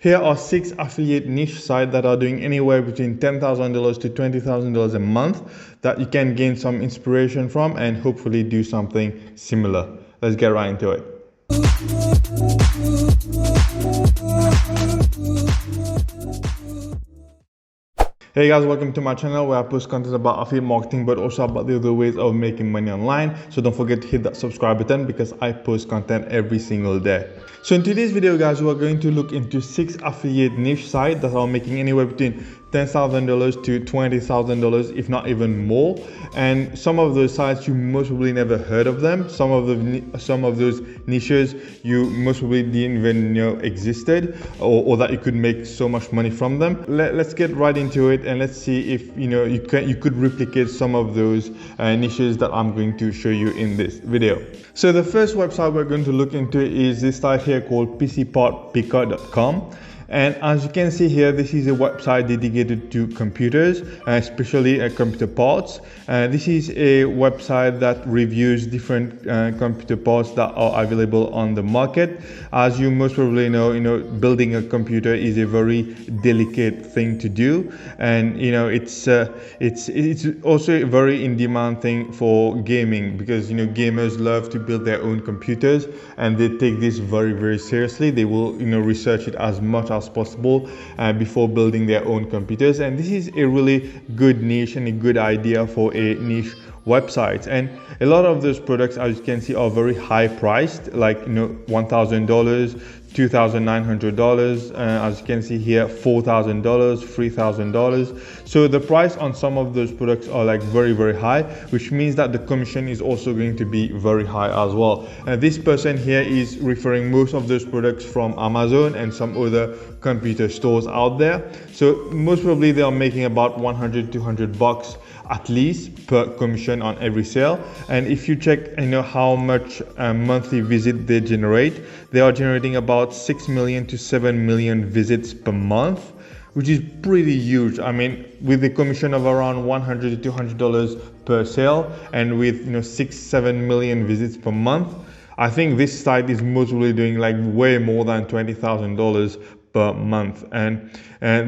Here are 6 affiliate niche sites that are doing anywhere between $10,000 to $20,000 a month that you can gain some inspiration from and hopefully do something similar. Let's get right into it. Hey guys, welcome to my channel where I post content about affiliate marketing but also about the other ways of making money online. So don't forget to hit that subscribe button because I post content every single day. So in today's video guys, we are going to look into 6 affiliate niche sites that are making anywhere between $10,000 to $20,000, if not even more. And some of those sites you most probably never heard of them. Some of those niches you most probably didn't even know existed, or that you could make so much money from them. Let's get right into it and let's see if you could replicate some of those niches that I'm going to show you in this video. So the first website we're going to look into is this site here called PCPartPicker.com. And as you can see here, this is a website dedicated to computers, especially computer parts. This is a website that reviews different computer parts that are available on the market. As you most probably know, building a computer is a very delicate thing to do, and it's also a very in demand thing for gaming, because gamers love to build their own computers and they take this very, very seriously. They will research it as much as possible before building their own computers, and this is a really good niche and a good idea for a niche website. And a lot of those products, as you can see, are very high priced, like $1,000, $2,900, as you can see here, $4,000, $3,000. So the price on some of those products are like very, very high, which means that the commission is also going to be very high as well. This person here is referring most of those products from Amazon and some other computer stores out there. So most probably they are making about $100, $200 at least per commission on every sale. And if you check how much monthly visit they generate, they are generating about 6 million to 7 million visits per month, which is pretty huge. I mean, with the commission of around $100 to $200 per sale and with 6-7 million visits per month, I think this site is most probably doing like way more than $20,000 per month. And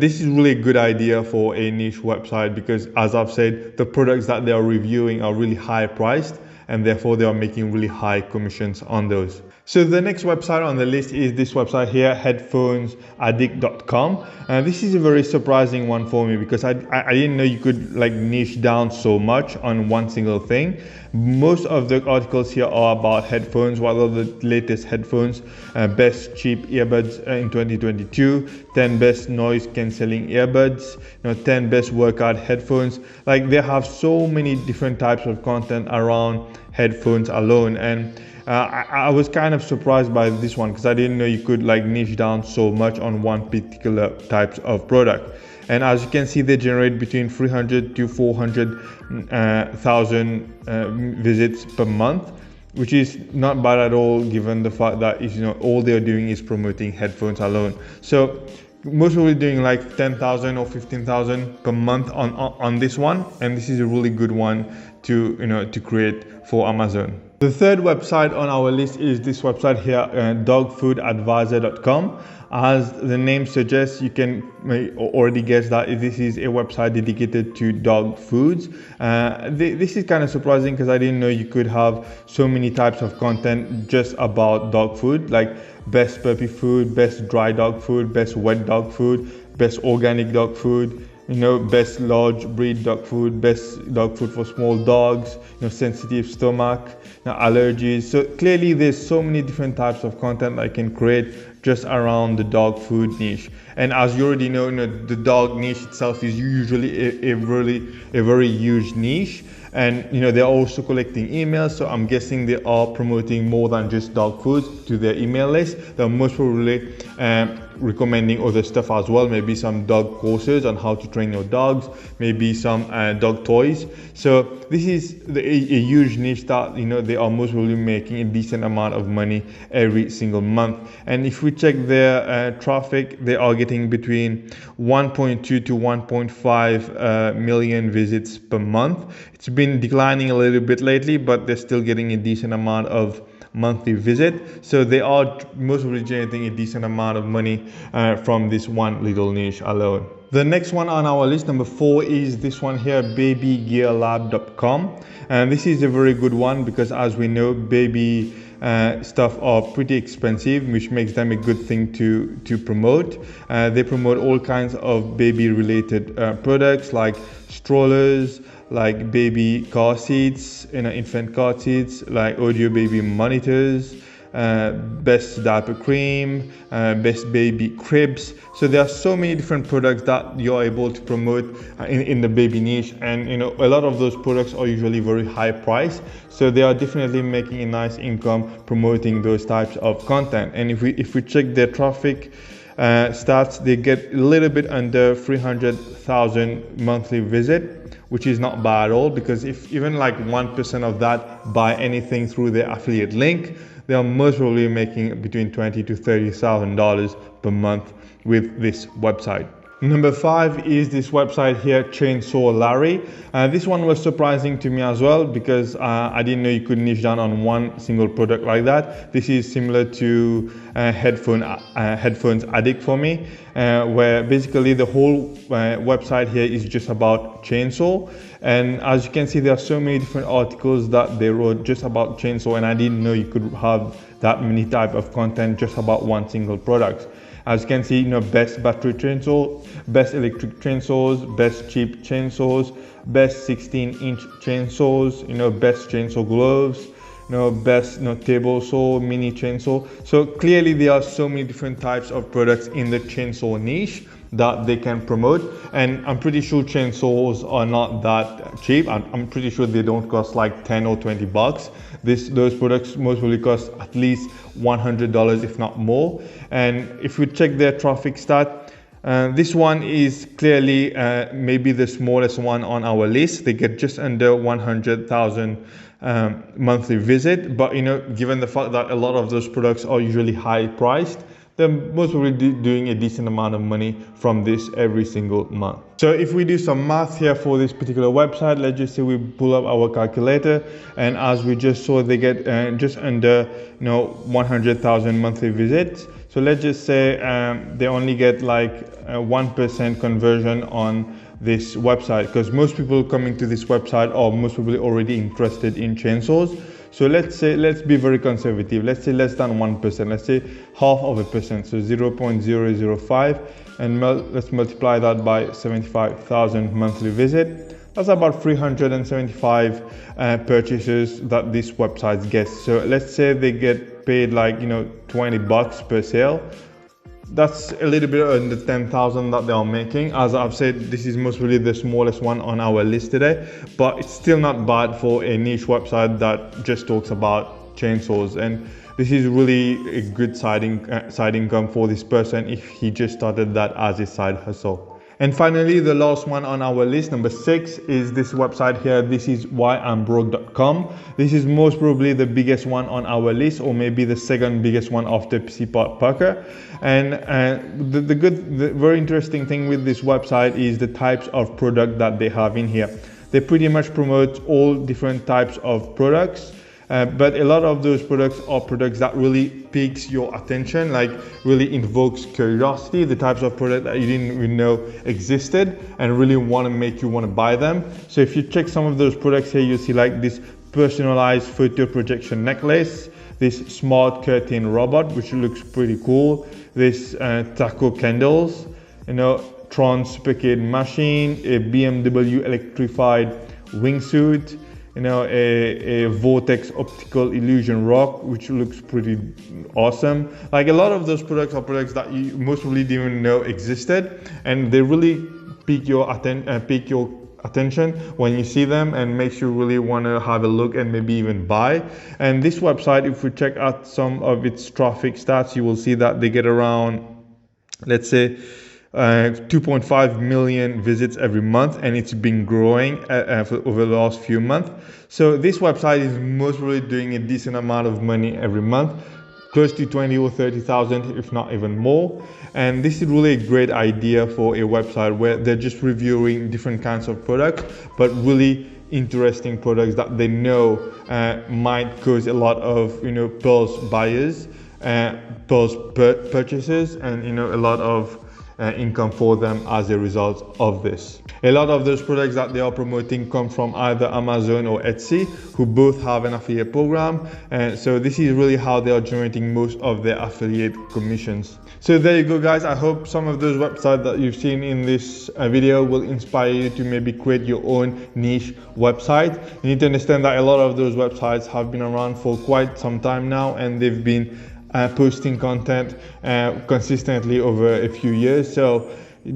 this is really a good idea for a niche website because, as I've said, the products that they are reviewing are really high priced and therefore they are making really high commissions on those. So the next website on the list is this website here, headphonesaddict.com. And this is a very surprising one for me because I didn't know you could like niche down so much on one single thing. Most of the articles here are about headphones. What are the latest headphones, best cheap earbuds in 2022, 10 best noise cancelling earbuds, 10 best workout headphones. Like, they have so many different types of content around headphones alone. And I was kind of surprised by this one because I didn't know you could like niche down so much on one particular type of product. And as you can see, they generate between 300 to 400,000 visits per month, which is not bad at all given the fact that all they're doing is promoting headphones alone. So most probably doing like 10,000 or 15,000 per month on this one, and this is a really good one to create for Amazon. The third website on our list is this website here, dogfoodadvisor.com. As the name suggests, you can already guess that this is a website dedicated to dog foods. This is kind of surprising because I didn't know you could have so many types of content just about dog food, like best puppy food, best dry dog food, best wet dog food, best organic dog food, best large breed dog food, best dog food for small dogs, sensitive stomach, allergies. So clearly there's so many different types of content I can create just around the dog food niche. And as you already know, the dog niche itself is usually a very huge niche. And they're also collecting emails, so I'm guessing they are promoting more than just dog food to their email list. They're most probably recommending other stuff as well, maybe some dog courses on how to train your dogs, maybe some dog toys. So this is a huge niche that they are most probably making a decent amount of money every single month. And if we check their traffic, they are getting between 1.2 to 1.5 million visits per month. It's been declining a little bit lately, but they're still getting a decent amount of monthly visit. So they are most probably generating a decent amount of money from this one little niche alone. The next one on our list, number 4, is this one here, babygearlab.com. And this is a very good one because, as we know, baby stuff are pretty expensive, which makes them a good thing to promote. They promote all kinds of baby related products like strollers, like baby car seats, infant car seats, like audio baby monitors, best diaper cream, best baby cribs. So there are so many different products that you're able to promote in the baby niche, and a lot of those products are usually very high priced, so they are definitely making a nice income promoting those types of content. And if we check their traffic stats, they get a little bit under 300,000 monthly visit, which is not bad at all, because if even like 1% of that buy anything through their affiliate link, they are most probably making between $20,000 to $30,000 per month with this website. Number 5 is this website here, Chainsaw Larry. This one was surprising to me as well, because I didn't know you could niche down on one single product like that. This is similar to Headphones Addict for me, where basically the whole website here is just about chainsaw. And as you can see, there are so many different articles that they wrote just about chainsaw, and I didn't know you could have that many type of content just about one single product. As you can see, best battery chainsaw, best electric chainsaws, best cheap chainsaws, best 16-inch chainsaws, best chainsaw gloves, best table saw, mini chainsaw. So clearly there are so many different types of products in the chainsaw niche that they can promote, and I'm pretty sure chainsaws are not that cheap. I'm pretty sure they don't cost like 10 or 20 bucks. Those products most probably cost at least $100, if not more. And if we check their traffic stat, this one is clearly maybe the smallest one on our list. They get just under 100,000 monthly visit, but given the fact that a lot of those products are usually high priced, they're most probably doing a decent amount of money from this every single month. So if we do some math here for this particular website, let's just say we pull up our calculator, and as we just saw, they get just under 100,000 monthly visits. So let's just say they only get like 1% conversion on this website, because most people coming to this website are most probably already interested in chainsaws. So let's be very conservative. Let's say less than 1%. Let's say half of a percent, so 0.005, and let's multiply that by 75,000 monthly visit. That's about 375 purchases that this website gets. So let's say they get paid like 20 bucks per sale. That's a little bit under 10,000 that they are making. As I've said, this is most really the smallest one on our list today, but it's still not bad for a niche website that just talks about chainsaws. And this is really a good side income for this person if he just started that as a side hustle. And finally, the last one on our list, number 6, is this website here. This is whyimbroke.com. This is most probably the biggest one on our list, or maybe the second biggest one after PC Parker. And the very interesting thing with this website is the types of product that they have in here. They pretty much promote all different types of products. But a lot of those products are products that really piques your attention, like really invokes curiosity, the types of product that you didn't even know existed and really want to make you want to buy them. So if you check some of those products here, you'll see like this personalized photo projection necklace, this smart curtain robot, which looks pretty cool, this taco candles, Tron Supercade machine, a BMW electrified wingsuit, a Vortex optical illusion rock, which looks pretty awesome. Like a lot of those products are products that you most probably didn't even know existed, and they really pique your attention when you see them, and makes you really want to have a look and maybe even buy. And this website, if we check out some of its traffic stats, you will see that they get around, let's say, 2.5 million visits every month, and it's been growing over the last few months. So this website is most probably doing a decent amount of money every month, close to 20 or 30,000, if not even more. And this is really a great idea for a website where they're just reviewing different kinds of products, but really interesting products that they know might cause a lot of Pulse buyers, Pulse purchases, and a lot of income for them as a result of this. A lot of those products that they are promoting come from either Amazon or Etsy, who both have an affiliate program, and so this is really how they are generating most of their affiliate commissions. So there you go, guys. I hope some of those websites that you've seen in this video will inspire you to maybe create your own niche website. You need to understand that a lot of those websites have been around for quite some time now, and they've been posting content consistently over a few years. So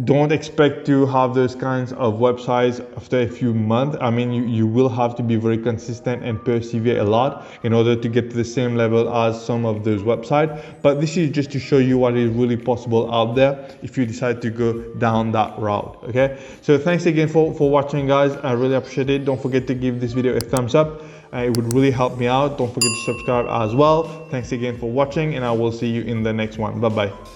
don't expect to have those kinds of websites after a few months. I mean, you will have to be very consistent and persevere a lot in order to get to the same level as some of those websites. But this is just to show you what is really possible out there if you decide to go down that route. Okay, so thanks again for watching, guys. I really appreciate it. Don't forget to give this video a thumbs up. It would really help me out. Don't forget to subscribe as well. Thanks again for watching, and I will see you in the next one. Bye bye.